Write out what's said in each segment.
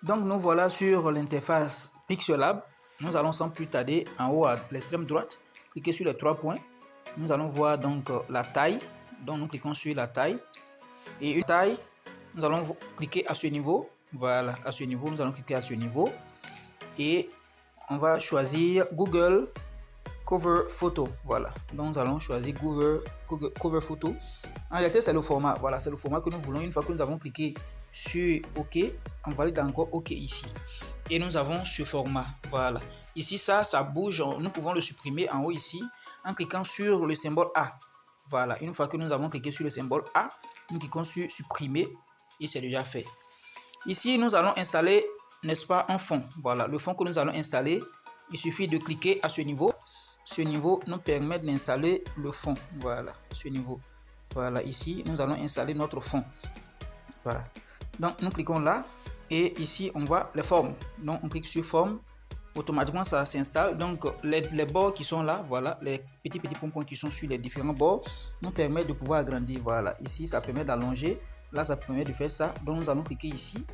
Donc nous voilà sur l'interface Pixelab. Nous allons sans plus tarder en haut à l'extrême droite, cliquer sur les 3 points. Nous allons voir donc la taille. Donc nous cliquons sur la taille. Et une taille, nous allons cliquer à ce niveau. Voilà, à ce niveau, nous allons cliquer à ce niveau. Et on va choisir Google Cover Photo. Voilà, donc nous allons choisir Google Cover Photo. En réalité, c'est le format. Voilà, c'est le format que nous voulons. Une fois que nous avons cliqué sur OK, on valide encore OK ici. Et nous avons ce format. Voilà. Ici, ça bouge. Nous pouvons le supprimer en haut ici en cliquant sur le symbole A. Voilà. Une fois que nous avons cliqué sur le symbole A, nous cliquons sur supprimer et c'est déjà fait. Ici, nous allons installer, n'est-ce pas, un fond. Voilà. Le fond que nous allons installer, il suffit de cliquer à ce niveau. Ce niveau nous permet d'installer le fond. Voilà. Ce niveau. Voilà. Ici, nous allons installer notre fond. Voilà. Donc, nous cliquons là. Et ici, on voit les formes. Donc, on clique sur forme. Automatiquement, ça s'installe. Donc, les bords qui sont là, voilà, les petits points qui sont sur les différents bords, nous permettent de pouvoir agrandir. Voilà. Ici, ça permet d'allonger. Là, ça permet de faire ça. Donc, nous allons cliquer ici.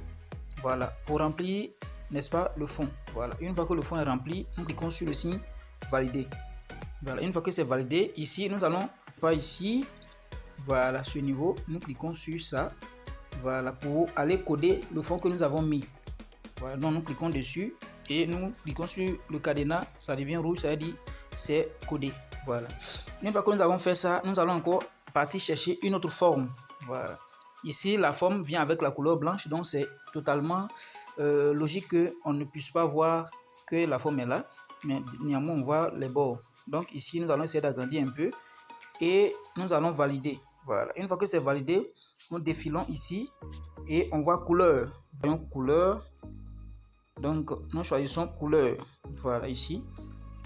Voilà. Pour remplir, n'est-ce pas, le fond. Voilà. Une fois que le fond est rempli, nous cliquons sur le signe valider. Voilà. Une fois que c'est validé, ici, nous allons pas ici. Voilà, ce niveau, nous cliquons sur ça. Voilà, pour aller coder le fond que nous avons mis. Voilà, donc nous cliquons dessus et nous cliquons sur le cadenas, ça devient rouge, ça veut dire c'est codé. Voilà. Une fois que nous avons fait ça, nous allons encore partir chercher une autre forme. Voilà. Ici, la forme vient avec la couleur blanche, donc c'est totalement logique qu'on ne puisse pas voir que la forme est là, mais néanmoins on voit les bords. Donc ici, nous allons essayer d'agrandir un peu et nous allons valider. Voilà. Une fois que c'est validé, nous défilons ici et on voit couleur. Voyons couleur. Donc nous choisissons couleur. Voilà ici.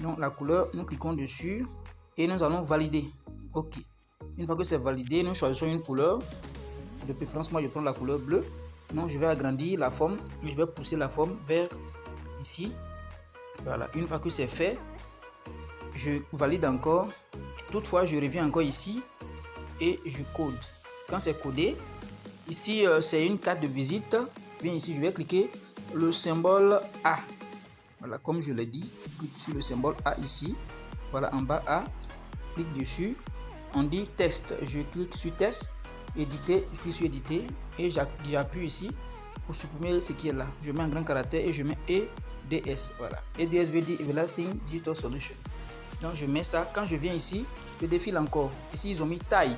Donc la couleur, nous cliquons dessus et nous allons valider. OK. Une fois que c'est validé, nous choisissons une couleur. De préférence, moi je prends la couleur bleue. Donc je vais agrandir la forme. Je vais pousser la forme vers ici. Voilà. Une fois que c'est fait, je valide encore. Toutefois, je reviens encore ici et je code. Quand c'est codé, ici c'est une carte de visite. Bien ici, je vais cliquer le symbole A. Voilà, comme je l'ai dit, clique sur le symbole A ici. Voilà, en bas A, clique dessus. On dit test. Je clique sur test, éditer, je clique sur éditer et j'appuie ici pour supprimer ce qui est là. Je mets un grand caractère et je mets EDS. Voilà, EDS veut dire Everlasting Digital Solution. Donc je mets ça. Quand je viens ici, je défile encore. Ici, ils ont mis taille.